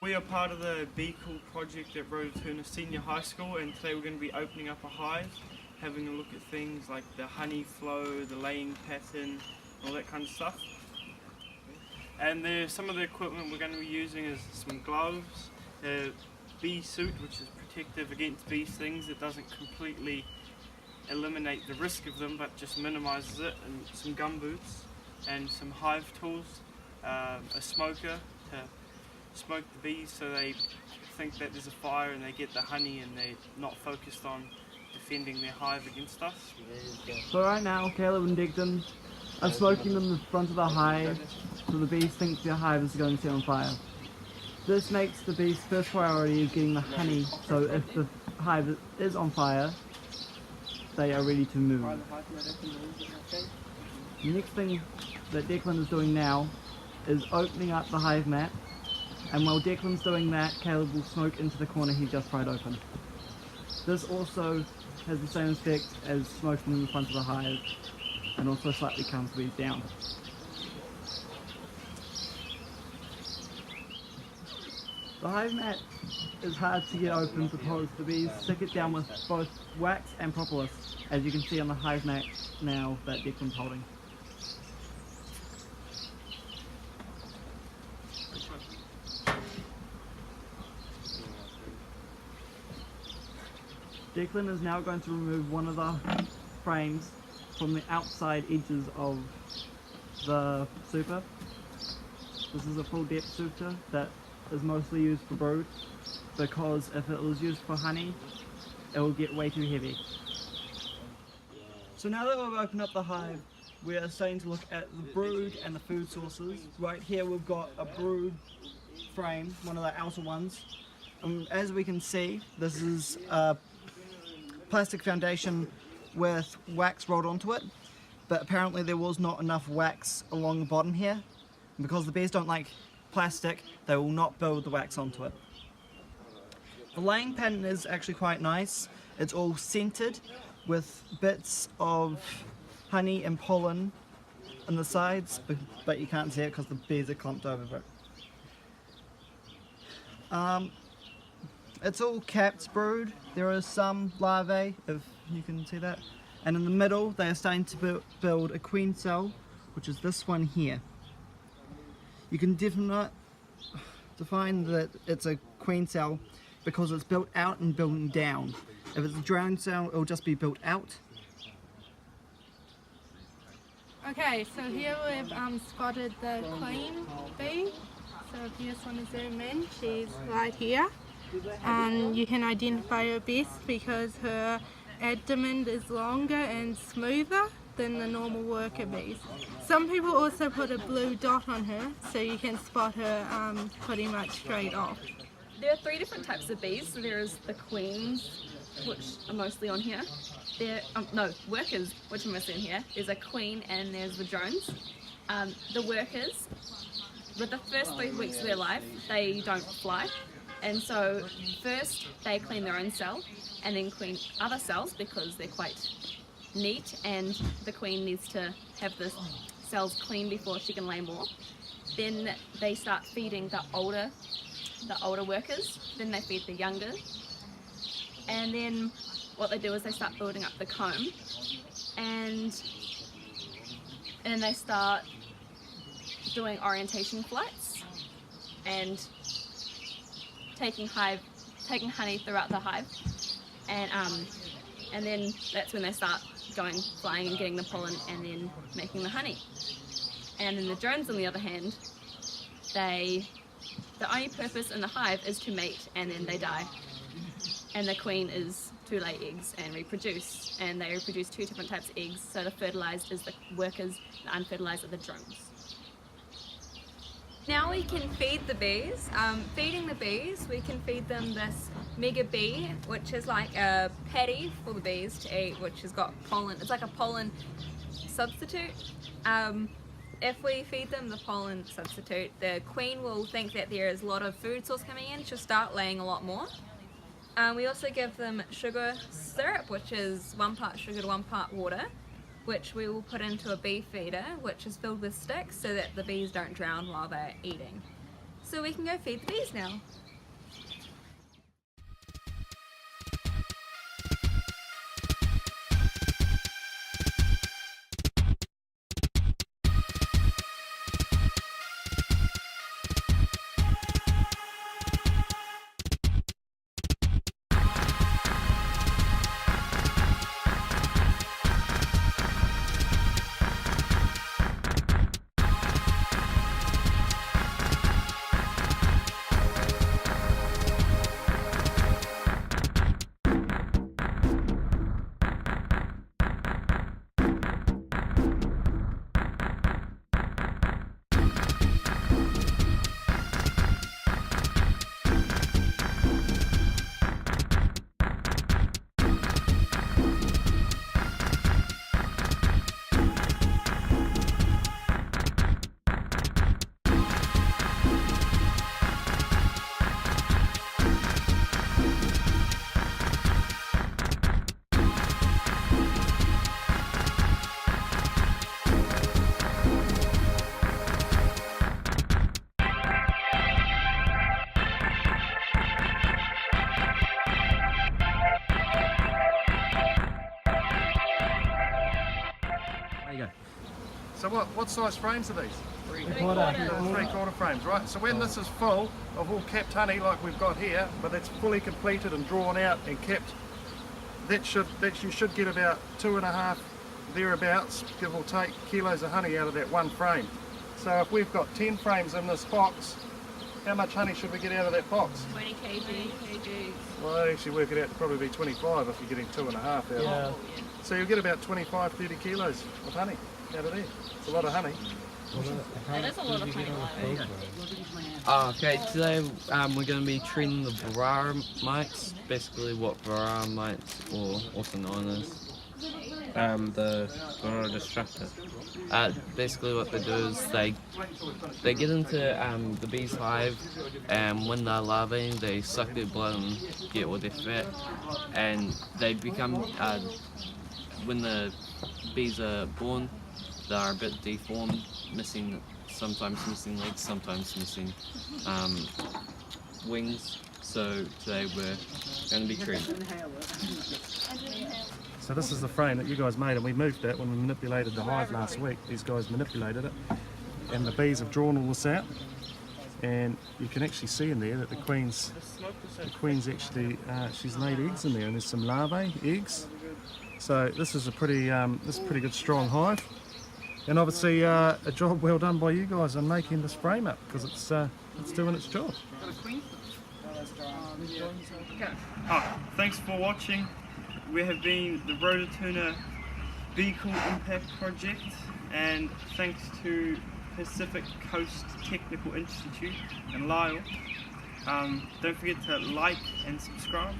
We are part of the Bee Cool project at Rototuna Senior High School, and today we're going to be opening up a hive, having a look at things like the honey flow, the laying pattern, all that kind of stuff. And some of the equipment we're going to be using is some gloves, a bee suit which is protective against bee stings. It doesn't completely eliminate the risk of them but just minimises it, and some gum boots and some hive tools, a smoker to smoke the bees so they think that there's a fire and they get the honey and they're not focused on defending their hive against us. So right now Caleb and Declan are smoking in the front of the hive so the bees think their hive is going to set on fire. This makes the bees' first priority of getting the honey, so if the hive is on fire they are ready to move. The next thing that Declan is doing now is opening up the hive mat. And while Declan's doing that, Caleb will smoke into the corner he just pried open. This also has the same effect as smoking in the front of the hive, and also slightly calms the bees down. The hive mat is hard to get open because the bees stick it down with both wax and propolis, as you can see on the hive mat now that Declan's holding. Declan is now going to remove one of the frames from the outside edges of the super. This is a full depth super that is mostly used for brood, because if it was used for honey it will get way too heavy. So now that we've opened up the hive, we are starting to look at the brood and the food sources. Right here we've got a brood frame, one of the outer ones. As we can see, this is a plastic foundation with wax rolled onto it, but apparently there was not enough wax along the bottom here, and because the bees don't like plastic they will not build the wax onto it. The laying pattern is actually quite nice. It's all centered with bits of honey and pollen on the sides, but you can't see it because the bees are clumped over it. It's all capped brood. There are some larvae, if you can see that. And in the middle, they are starting to build a queen cell, which is this one here. You can definitely define that it's a queen cell because it's built out and building down. If it's a drone cell, it'll just be built out. Okay, so here we've spotted the queen bee. So if you just want to zoom in, she's right here. And you can identify her best because her abdomen is longer and smoother than the normal worker bees. Some people also put a blue dot on her so you can spot her pretty much straight off. There are 3 different types of bees. So there is the queens, which are mostly on here. Workers, which are mostly in here. There's a queen and there's the drones. The workers, with the first 3 weeks of their life, they don't fly. And so first they clean their own cell and then clean other cells because they're quite neat, and the queen needs to have the cells clean before she can lay more. Then they start feeding the older workers, then they feed the younger, and then what they do is they start building up the comb, and they start doing orientation flights and taking honey throughout the hive, and then that's when they start flying and getting the pollen and then making the honey. And then the drones, on the other hand, the only purpose in the hive is to mate and then they die. and the queen is to lay eggs and reproduce, and they reproduce 2 different types of eggs. So the fertilized is the workers, the unfertilized are the drones. Now we can feed the bees. Feeding the bees, we can feed them this mega bee, which is like a patty for the bees to eat, which has got pollen. It's like a pollen substitute. If we feed them the pollen substitute, the queen will think that there is a lot of food source coming in. She'll start laying a lot more. We also give them sugar syrup, which is 1 part sugar to 1 part water, which we will put into a bee feeder, which is filled with sticks so that the bees don't drown while they're eating. So we can go feed the bees now. So what size frames are these? 3/4. 3/4 frames, right? So when this is full of all capped honey like we've got here, but it's fully completed and drawn out and kept, you should get about 2.5 thereabouts, give or take, kilos of honey out of that one frame. So if we've got 10 frames in this box, how much honey should we get out of that box? 20 kg. Well, I actually work it out to probably be 25 if you're getting 2.5 out. Yeah. So you'll get about 25-30 kilos of honey out of there. It's a lot of honey. That is a lot of honey. Okay, today we're going to be treating the varroa mites, basically what varroa mites, or also known as the varroa destructor. basically what they do is they get into the bee's hive, and when they're larvae they suck their blood and get all their fat, and they become, when the bees are born, they're a bit deformed, sometimes missing legs, sometimes missing wings. So today we're going to be treating. So this is the frame that you guys made, and we moved that when we manipulated the hive last week. These guys manipulated it, and the bees have drawn all this out, and you can actually see in there that the queen's actually she's laid eggs in there, and there's some larvae eggs. So this is a pretty good strong hive, and obviously a job well done by you guys on making this frame up, because it's doing its job. Thanks for watching. We have been the Rototuna Beehive Impact Project, and thanks to Pacific Coast Technical Institute and Lyle. Don't forget to like and subscribe.